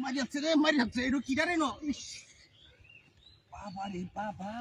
মারি যাচ্ছে রে, মারি যাচ্ছে। এটা কি রে না? ইস বাবা রে বাবা,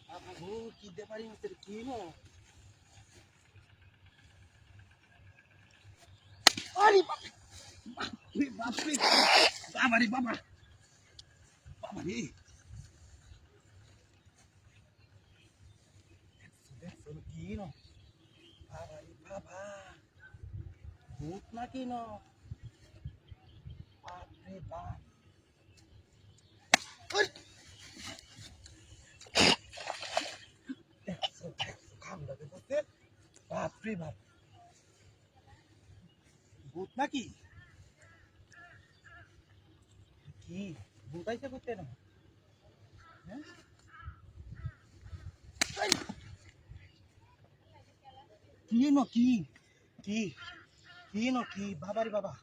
বাবা গো, কি দে পারি না কি না? আরে বাপ রে বাপ রে, বাবা রে বাবা, বাবা রে, দেখছো কি না? বাবা রে বাবা, ভূত নাকি না? বাপ রে বাপ, দেখছো দেখছো কামড়া দেখতে, বাপ রে বাপ, ভূত নাকি? কি ভূত আইসা করতে না? হ্যাঁ কি ন কি কি কি ন কি? বাবা রে বাবা,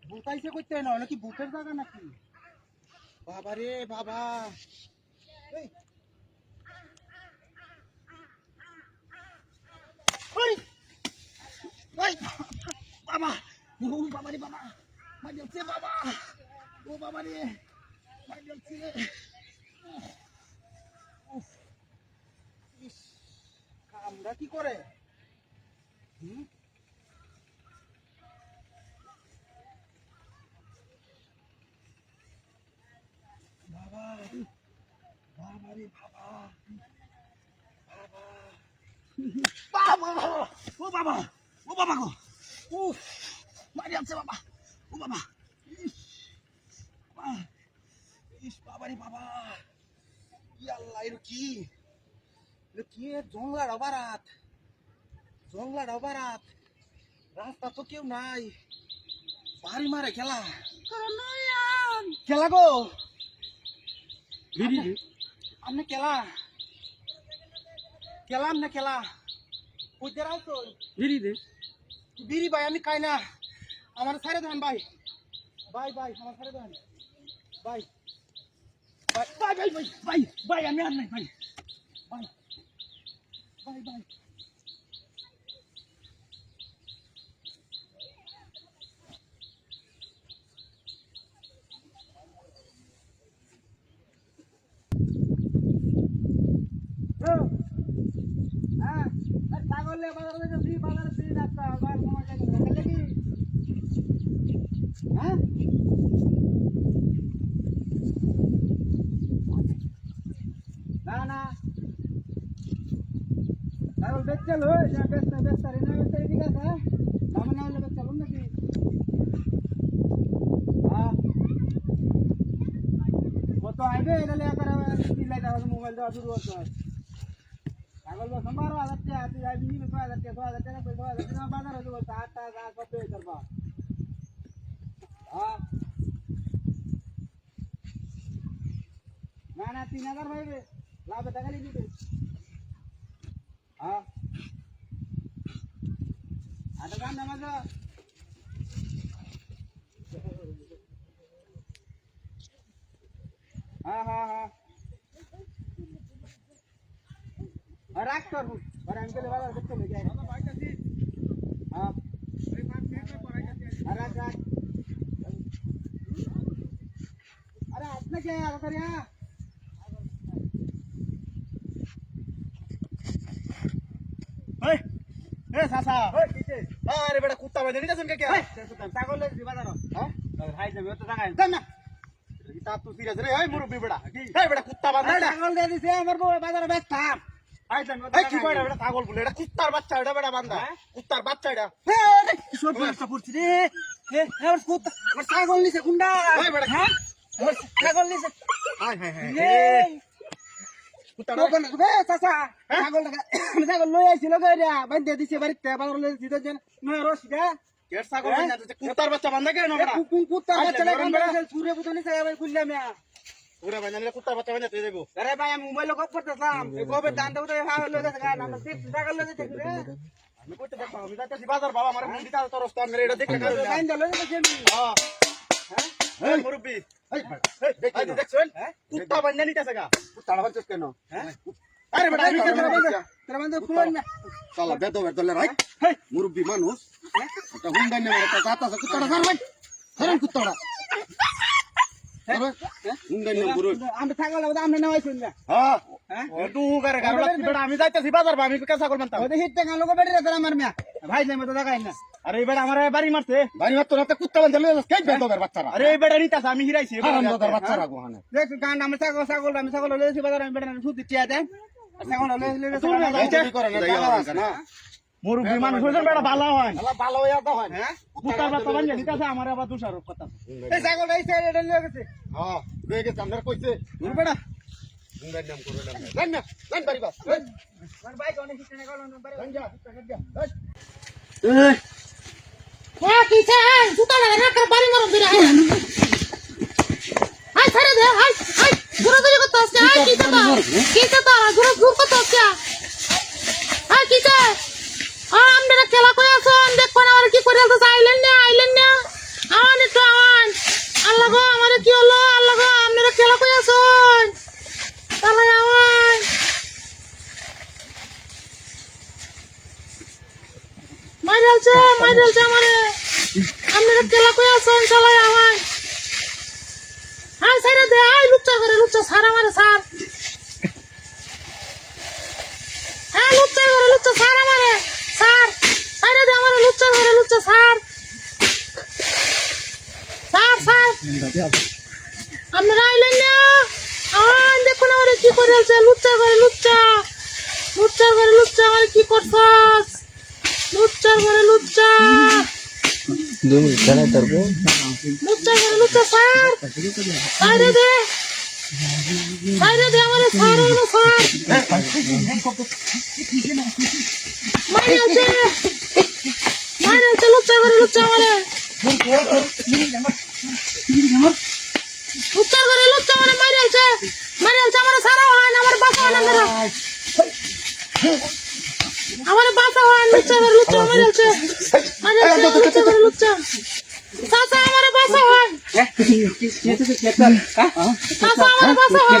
ভূত আইসা করতে না নাকি? ভূতের জায়গা নাকি? বাবা রে বাবা, এই ওই ওই বাবা, ও বাবা রে বাবা, মার যাচ্ছে বাবা, ও বাবা রে, মার যাচ্ছে রে। উফ, ইস, কামড়া কি করে? হুম, বাবা, বাবা রে বাবা, বাবা, বাবা, ও বাবা, ও বাবা গো, উফ, মার যাচ্ছে বাবা, ও বাবা, ইস, বাবা, ইস, বাবা রে বাবা, কি আল্লাহ, এর কি? এর কি? জংলা ডাবারাত, জংলা ডাবারাত, রাস্তা তো কেউ নাই, বাড়ি মারে খেলা, খেলা গো, আপনি খেলা, খেলাম না খেলা, বুঝতে রাখছো? বিড়ি ভাই আমি খাই না, আমার ছেড়ে দেন ভাই, ভাই ভাই আমার ছেড়ে দেন ভাই, ভাই ভাই ভাই ভাই ভাই ভাই আমি আর নাই ভাই, ভাই ভাই ভাই, হ্যাঁ ছাগলে বাজারে যাচ্ছি, বাজারে ফ্রি রাস্তা আবার তোমার কাছে কি? হ্যাঁ না না ছাগল বেচল হয়ে বেচতে বেচতে রে না বেচতে ঠিক আছে, দাম না হলে বেচল নাকি? হ্যাঁ কত আইবে এটা লে করে দিলাই দাও, মোবাইল দাও শুরু করতে ছাগল বা সম্ভার আলাদা আছে, যাই বিনি তো আলাদা 2000 টাকা কই 2000 টাকা বাজার হলো 8 টাকা কত হই করবা? হ্যাঁ না না 3000 ভাইবে লাভ টাকা লিখি দে। হ্যাঁ আটা দাম না মাঝে, হ্যাঁ হ্যাঁ হ্যাঁ রাখ তোর আর আমি গেলে বাজার করতে লই যাই। হ্যাঁ রাখ রাখ, আরে আপনি কে আর করিয়া ওই এ সাসা ওই কিছে? আরে বেটা কুত্তা বাঁধে নিতে শুনকে কে ছাগল লই দি বাজার? হ্যাঁ হাই যাবে তো জায়গা জান না এটা তো সিরিয়াস রে, ওই মুরব্বি বেটা, এই বেটা কুত্তা বাঁধে ছাগল দিয়ে দিছে আমার বউ বাজারে বেচতাম। হাই যান এই কি কইরা বেটা ছাগল বলে? এটা কুত্তার বাচ্চা, এটা বেটা বাঁধা কুত্তার বাচ্চা এটা। এই সব ব্যবস্থা করছি রে, এ আমার কুত্তা আমার ছাগল নিছে গুন্ডা, এই বেটা হ্যাঁ আমার ছাগল নিছে, হাই হাই হাই এই কুত্তা না বে চাচা, ছাগল ছাগল লই আইছিল গইরা বাঁধে দিছে বাড়িতে, বাজার লই দিতে যেন না রশিদা কের ছাগল বাঁধা দিতে, কুত্তার বাচ্চা বাঁধা কেন না বেটা? কুত্তার বাচ্চা লাগে আমরা সুরে বুতনি চাই আমি খুললাম না, পুরা বাঁধা নিলে কুত্তার বাচ্চা বাঁধা তুই দেবো? আরে ভাই আমি মোবাইল লক করতেছিলাম, এই গোবে দান দেব তো হা লই যাচ্ছে গান আমরা ঠিক ছাগল লই যাচ্ছে রে, আমি কইতে দেখো আমি যাচ্ছি বাজার বাবা আমার মুন্ডি তার তরফ আমি এটা দেখে কাজ লাইন দা লই যাচ্ছে আমি। হ্যাঁ এই মুরব্বি এই দেখছেন কুত্তা বাঁধা নিতেছে গা, কুত্তা বাঁধছস কেন? হ্যাঁ আরে বেটা আমি তোরা বন্ধ খুন না শালা বেদবের দলে রাখ মুরব্বি মানুষ এটা হুন্ডা নেমে একটা জাত আছে কুত্তাটা ধর ভাই ধরেন কুত্তাটা হুন্ডা নেম গুরু আমরা ছাগল আমরা নেওয়াই শুন না হ্যাঁ একটু করে গাড়ি বেটা আমি যাইতাছি বাজার আমি কাঁচা করব না ওদের হিট টাকা লোক বেড়ে তোরা আমার মিয়া ভাই যাই মতো দেখাই না আরে এই বেটা আমার বাড়ি মারছে বাড়ি মারতো না কুত্তা বান্ধে লয়ে কে বেদবের বাচ্চারা আরে এই বেটা নিতাছে আমি হিরাইছি বেদবের বাচ্চারা গোহানে দেখ গান আমরা ছাগল আমি ছাগল লইছি বাজার আমি বেড়ে সুদ টিয়া দেন ছাগল লইছি না মুরব্বি মানুষ হইছেন বেটা ভালো হয় ভালো হইয়া তো হয় হ্যাঁ কুত্তার বাচ্চা বান্ধে নিতাছে আমার আবার দোষারোপ কথা এই ছাগল এই সাইডে এটা লয়ে গেছে হ্যাঁ লয়ে গেছে আমরা কইছে দূর বেড়া হুন্ডার নাম করে না জান বাড়ি বাস আমার বাইক অনেক হিট টাকা গেল বাড়ি জান যা কি চাই জুতা না রাখার বাড়ি মারো দিরা আই ছাড়ে দে আই ঘুরে ঘুরে করতে আসছে আই কি চাতা ঘুরে ঘুরে করতে আসছে আই কি চাই আমরা খেলা কই আছো দেখো না আর কি করে আছো আইলেন না আন একটু আন আল্লাহ গো আমারে কি হলো আল্লাহ গো আমরা খেলা কই আছো তাহলে আওয়ান মাইরালছে আমারে আমরা খেলা কই আছো চালাই আওয়ান আই সাইরে দে আই লুচ্চা করে লুচ্চা সারা মারে সার হ্যাঁ লুচ্চা করে লুচ্চা সারা মারে সার সাইরে দে আমারে লুচ্চা করে লুচ্চা সার আপনারা আইলেন না দেখুন আমারে কি করে আছে লুচ্চা করে লুচ্চা আমারে কি করছস লুচ্চা করে লুচ্চা স্যার সাইরে দে আমারে স্যার মারি আছে লুচ্চা করে লুচ্চা আমারে লুচ্চা মানে মারি আছে আমার সারা হয় আমার বাসা হয় না আমার বাসা হয় লুচ্চা মারি আছে লুচ্চা চাচা আমার বাসা হয় চাচা আমার বাসা হয়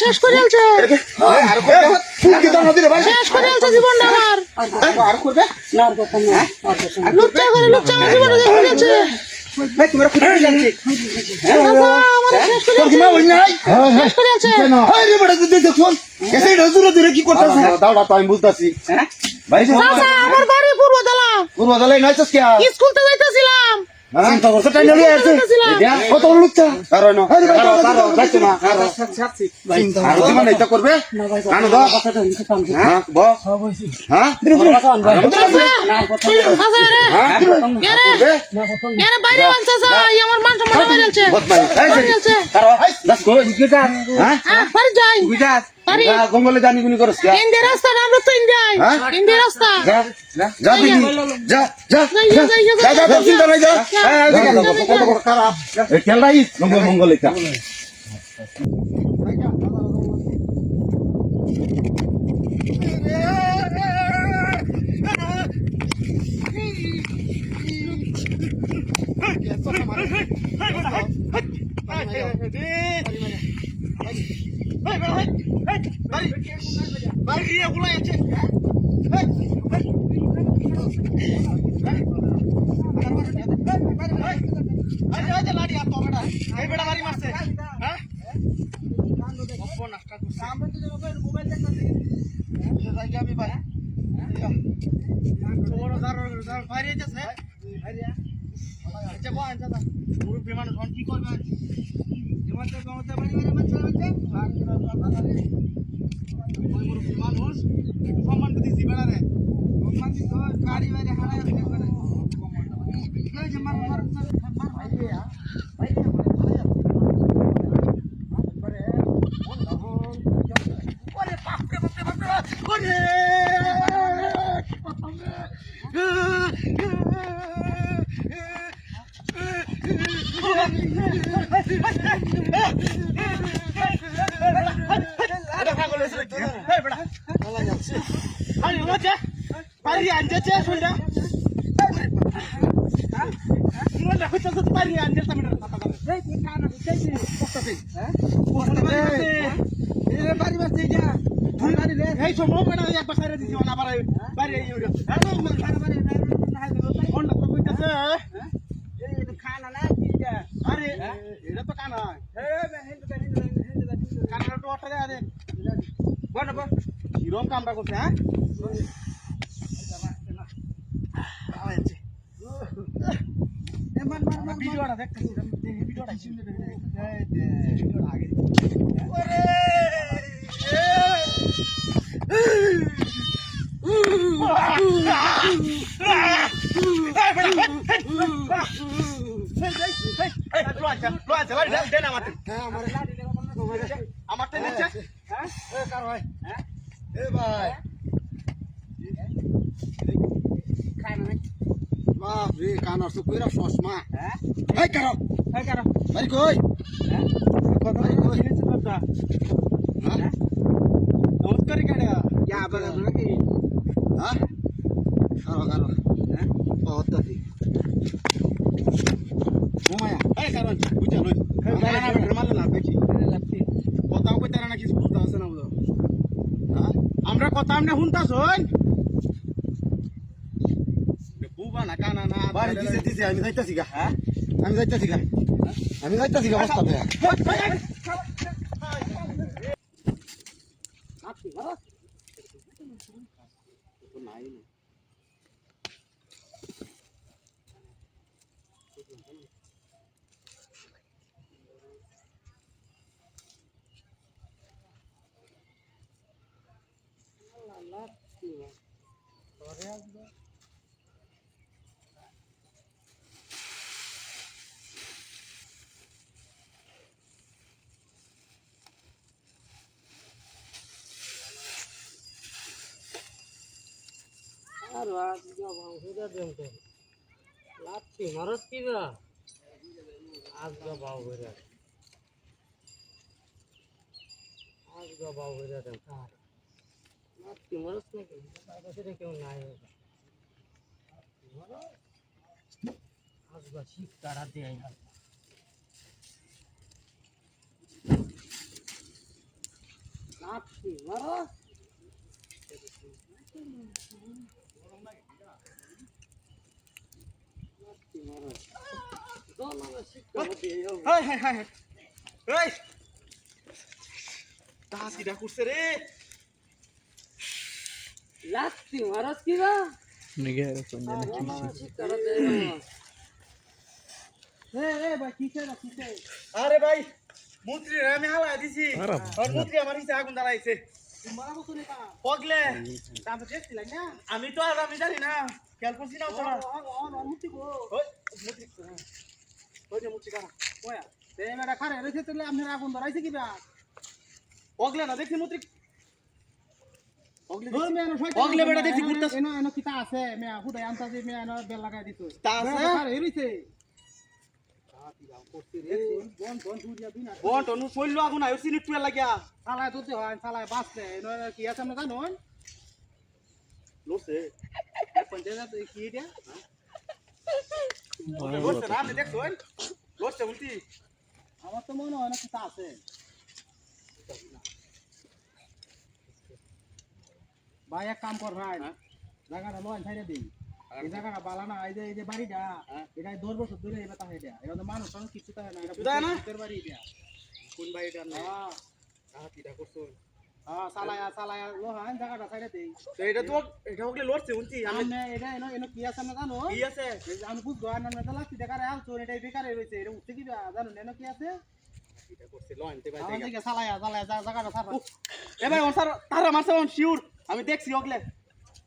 শেষ করে জীবনটা আমার লুচ্চা করে লুচ্চা আমার জীবনটা আমি বুঝতেছি আমার বাড়ি পূর্বদলাই নাইছিস কে স্কুল তো যাইতেছিলাম কত লুচ্চা কারণ করবে বাইরে আমার মান সম্মান গঙ্গলে জানি গুনি করস ইন্ডিয়া রাস্তা আমরা তো ইন্ডিয়ায় ইন্ডিয়া রাস্তা যা দিদি যা চিন্তা নাই যা খেলাই মঙ্গল এটা কি করবেন মানুষ সম্মান দিচ্ছি বেড়ারে গাড়ি বাইরে হারা বাড়ি হচ্ছে বাড়ি আনছে শুনলা ইমন রাখো তো বাড়ি আনছে তুমি কথা বলে এই কোন খানা দিতেছি কষ্টতে হ্যাঁ এই বাড়ি বাড়ি যা বাড়ি রে এই সময় মানে একবার সাইরে দিছি না বাড়ি বাড়ি এই হইলো বাড়ি কোন না কইতাছে এই খানা না কি এটা আরে এটা তো কানা কানার তো ওটা দে বল বল কিরম কামটা করছে হ্যাঁ আওয়াজে ভিডিওটা দেখতেছি ভিডিওটা শুনতে দে ভিডিওটা আগে ওরে কানার তো কইরা চশমা এই কারো ভাই কই কথা শুনেছিস কথা হ্যাঁ নমস্কার কাটা ইয়া বাবা নাকি হ্যাঁ কারো হ্যাঁ ওতাছি ওমায়া এই কারণ বুঝা লই না মাল না দেখি লাগছে কথা কই তারা না কিছু বুঝতা আছে না বুঝো হ্যাঁ আমরা কথা আমনে শুনতাছ হই বুবা না কানা না বাড়ি দিছে আমি যাইতাছি গা হ্যাঁ আমি যাইতাছি গা বস্তাতে আপনি বাবা নাই আর আজ বাবা হুদা দেন তো লাচ্ছি মারস কি বা আজ বাবা হইরা আজ বাবা হইরা দেন কার লাচ্ছি মারস নাকি বাইরে সেটা কেউ নাই আজ বা শিখ তারা দেয় লাচ্ছি মারস হাই হাই হাই এই দাস কিটা করছে রে লাচ্ছি মারস কি বা আরে ভাই মন্ত্রী আমি হালা দিছি আর মন্ত্রী আমার হিসে আগুন জ্বালাইছে পগলে আমি তো আর আমি জানি না খেয়াল করছি না তোরা ওই মন্ত্রী কারা পগলে না দেখছি মন্ত্রী পগলে বেটা দেখছি ঘুরতাছে তা আছে বন টনু সইল আগুন আইছি নি টুয়া লাগিয়া লোসে লোসে না আমি দেখছো লোসে বলতি আমার তো মনে হয় না কিতা আছে ভাই এক কাম কর ভাই জায়গাটা লোন ছাইড়ে দিই এই জায়গাটা বালা না এই যে বাড়িটা এটা 10 বছর ধরে এবার তাহে দেয়া এটা তো মানুষ সঙ্গে কিছু তাহে না এটা বাড়ি দেয়া কোন বাড়িটা না কিটা করছো চালায়া লোহান জায়গাটা ছাইড়ে দিই তো এটা তো এটা হগলে লড়ছে বলতি আমি এটা এনো কি আছে না জানো কি আছে আমি বুঝবো আর না তো লাগছি দেখারে আলছো এটা বেকারে রইছে এটা উঠতে কি জানো এনো কি আছে কিটা করছে লনতে ভাই আমার দিকে চালায়া জায়গাটা ছাড়া এ ভাই ওর তারা মারছে অন শিওর আমি দেখছি হগলে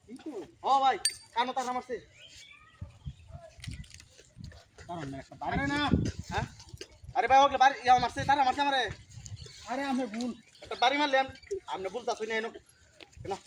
কিন্তু ও ভাই কানো তারা মারছে কারণ না একটা আরে না হ্যাঁ আরে ভাই হগলে বাড়ি ইয়া মারছে তারা মারছে আমারে আরে আমি ভুল একটা বাড়ি মারলেন আপনি বলতা শুনে এনো না